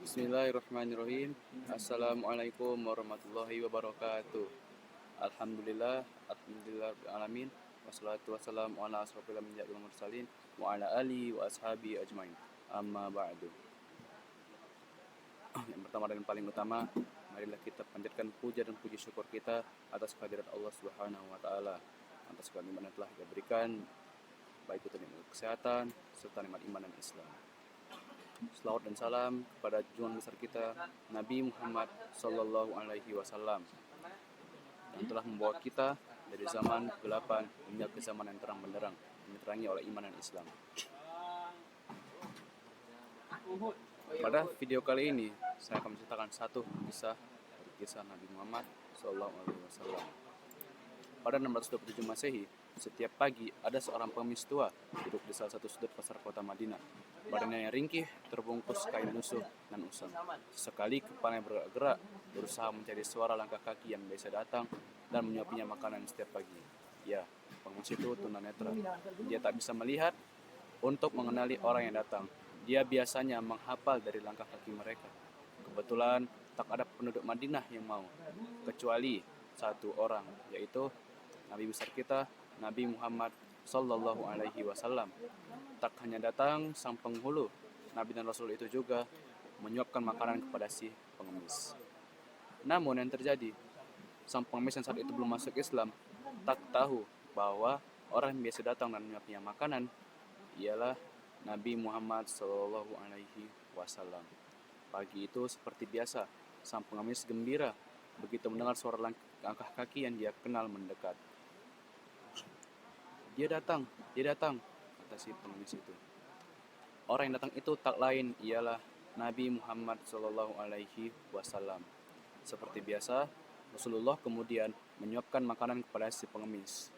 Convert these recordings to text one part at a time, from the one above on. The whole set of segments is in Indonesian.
Bismillahirrahmanirrahim. Assalamualaikum warahmatullahi wabarakatuh. Alhamdulillah alamin. Wassalatu wassalamu ala asrofil anbiya'i wal mursalin wa ala alihi wa ashabi ajmain. Amma ba'du. Yang pertama dan paling utama, marilah kita panjatkan puja dan puji syukur kita atas kehadirat Allah Subhanahu wa taala, atas segala nikmat yang telah Dia berikan, baik itu nikmat kesehatan serta nikmat iman dan Islam. Selawat dan salam kepada junjungan besar kita Nabi Muhammad Sallallahu Alaihi Wasallam yang telah membawa kita dari zaman kegelapan hingga ke zaman yang terang benderang, diterangi oleh iman dan Islam. Pada video kali ini saya akan menceritakan satu kisah dari kisah Nabi Muhammad Sallallahu Alaihi Wasallam. Pada 627 Masehi, setiap pagi ada seorang pengemis tua duduk di salah satu sudut pasar kota Madinah. Badannya yang ringkih terbungkus kain lusuh dan usang. Sesekali kepalanya bergerak, berusaha mencari suara langkah kaki yang biasa datang dan menyuapinya makanan setiap pagi. Ya, pengemis itu tunanetra. Dia tak bisa melihat untuk mengenali orang yang datang. Dia biasanya menghafal dari langkah kaki mereka. Kebetulan tak ada penduduk Madinah yang mau, kecuali satu orang, yaitu Nabi besar kita, Nabi Muhammad Sallallahu Alaihi Wasallam. Tak hanya datang sang penghulu, Nabi dan Rasul itu juga menyuapkan makanan kepada si pengemis. Namun yang terjadi, sang pengemis yang saat itu belum masuk Islam tak tahu bahwa orang yang biasa datang dan menyuapinya makanan ialah Nabi Muhammad Sallallahu Alaihi Wasallam. Pagi itu seperti biasa, sang pengemis gembira begitu mendengar suara langkah kaki yang dia kenal mendekat. Dia datang, kata si pengemis itu. Orang yang datang itu tak lain ialah Nabi Muhammad Sallallahu Alaihi Wasallam. Seperti biasa, Rasulullah kemudian menyuapkan makanan kepada si pengemis.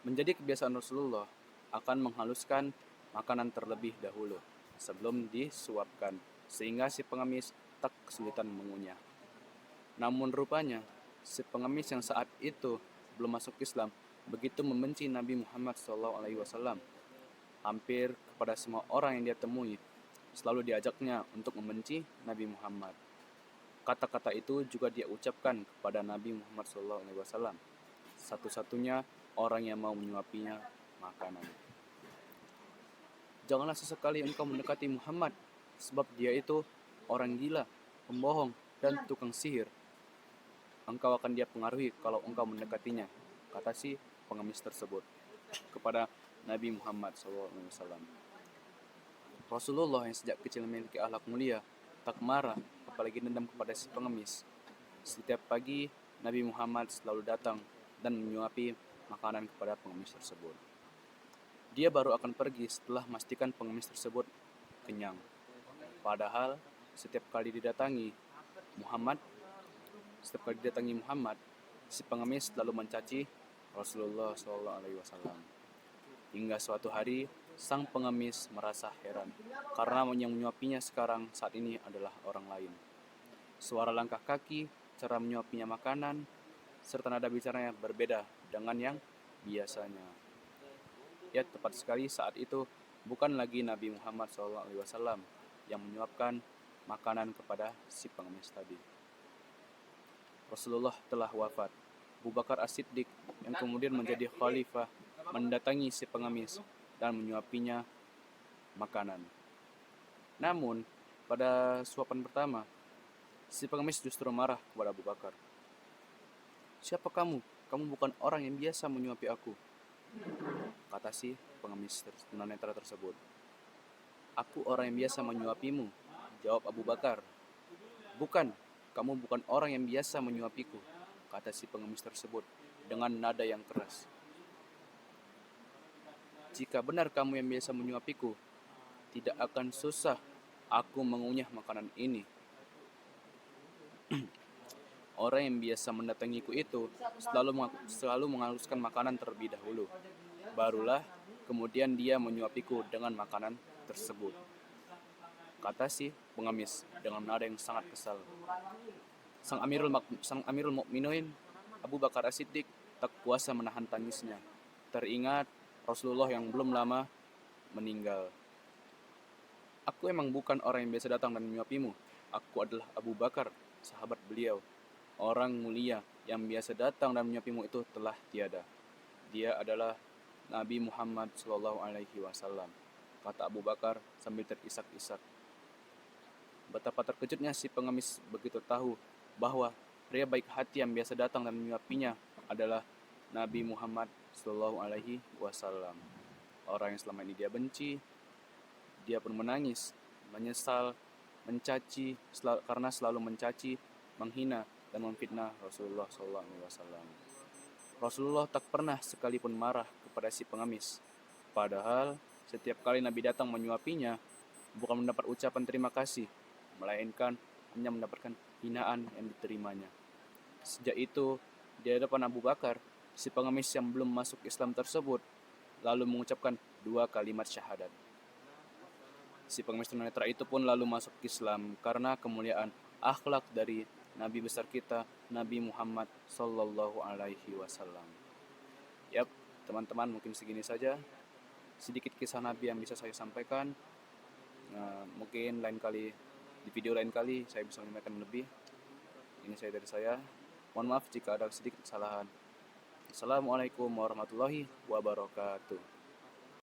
Menjadi kebiasaan Rasulullah akan menghaluskan makanan terlebih dahulu sebelum disuapkan, sehingga si pengemis tak kesulitan mengunyah. Namun rupanya, si pengemis yang saat itu belum masuk Islam begitu membenci Nabi Muhammad SAW. Hampir kepada semua orang yang dia temui, selalu diajaknya untuk membenci Nabi Muhammad. Kata-kata itu juga dia ucapkan kepada Nabi Muhammad SAW, satu-satunya orang yang mau menyuapinya makanan. Janganlah sesekali engkau mendekati Muhammad, sebab dia itu orang gila, pembohong, dan tukang sihir. Engkau akan dia pengaruhi kalau engkau mendekatinya, kata si pengemis tersebut kepada Nabi Muhammad SAW. Rasulullah yang sejak kecil memiliki akhlak mulia, tak marah, apalagi dendam kepada si pengemis. Setiap pagi, Nabi Muhammad selalu datang dan menyuapi makanan kepada pengemis tersebut. Dia baru akan pergi setelah memastikan pengemis tersebut kenyang. Padahal, setiap kali didatangi Muhammad, si pengemis selalu mencaci Rasulullah SAW. Hingga suatu hari, sang pengemis merasa heran karena yang menyuapinya saat ini adalah orang lain. Suara langkah kaki, cara menyuapinya makanan, serta nada bicaranya berbeda dengan yang biasanya. Ya, tepat sekali saat itu bukan lagi Nabi Muhammad SAW yang menyuapkan makanan kepada si pengemis tadi. Rasulullah telah wafat. Abu Bakar As-Siddiq yang kemudian menjadi khalifah mendatangi si pengemis dan menyuapinya makanan. Namun, pada suapan pertama, si pengemis justru marah kepada Abu Bakar. "Siapa kamu? Kamu bukan orang yang biasa menyuapi aku," kata si pengemis tunanetra tersebut. "Aku orang yang biasa menyuapimu," jawab Abu Bakar. "Bukan, kamu bukan orang yang biasa menyuapiku," kata si pengemis tersebut dengan nada yang keras. "Jika benar kamu yang biasa menyuapiku, tidak akan susah aku mengunyah makanan ini. Orang yang biasa mendatangiku itu selalu menghaluskan makanan terlebih dahulu. Barulah kemudian dia menyuapiku dengan makanan tersebut," kata si pengemis dengan nada yang sangat kesal. Sang Amirul Mukminin Abu Bakar As-Siddiq tak kuasa menahan tangisnya. Teringat Rasulullah yang belum lama meninggal. Aku emang bukan orang yang biasa datang dan menyuapimu. Aku adalah Abu Bakar, sahabat beliau. Orang mulia yang biasa datang dan menyuapimu itu telah tiada. Dia adalah Nabi Muhammad Shallallahu Alaihi Wasallam, kata Abu Bakar sambil terisak-isak. Betapa terkejutnya si pengemis begitu tahu bahwa pria baik hati yang biasa datang dan menyuapinya adalah Nabi Muhammad Shallallahu Alaihi Wasallam. Orang yang selama ini dia benci, dia pun menangis, menyesal, mencaci karena selalu mencaci, menghina dan memfitnah Rasulullah Shallallahu Alaihi Wasallam. Rasulullah tak pernah sekalipun marah kepada si pengemis. Padahal setiap kali Nabi datang menyuapinya, bukan mendapat ucapan terima kasih, melainkan hanya mendapatkan hinaan yang diterimanya. Sejak itu, di hadapan Abu Bakar, si pengemis yang belum masuk Islam tersebut lalu mengucapkan 2 kalimat syahadat. Si pengemis tunanetra itu pun lalu masuk Islam karena kemuliaan akhlak dari Nabi besar kita, Nabi Muhammad Sallallahu Alaihi Wasallam. Yap, teman-teman, mungkin segini saja sedikit kisah Nabi yang bisa saya sampaikan. Mungkin lain kali, di video lain kali saya bisa menyampaikan lebih. Ini saya dari saya. Mohon maaf jika ada sedikit kesalahan. Assalamualaikum warahmatullahi wabarakatuh.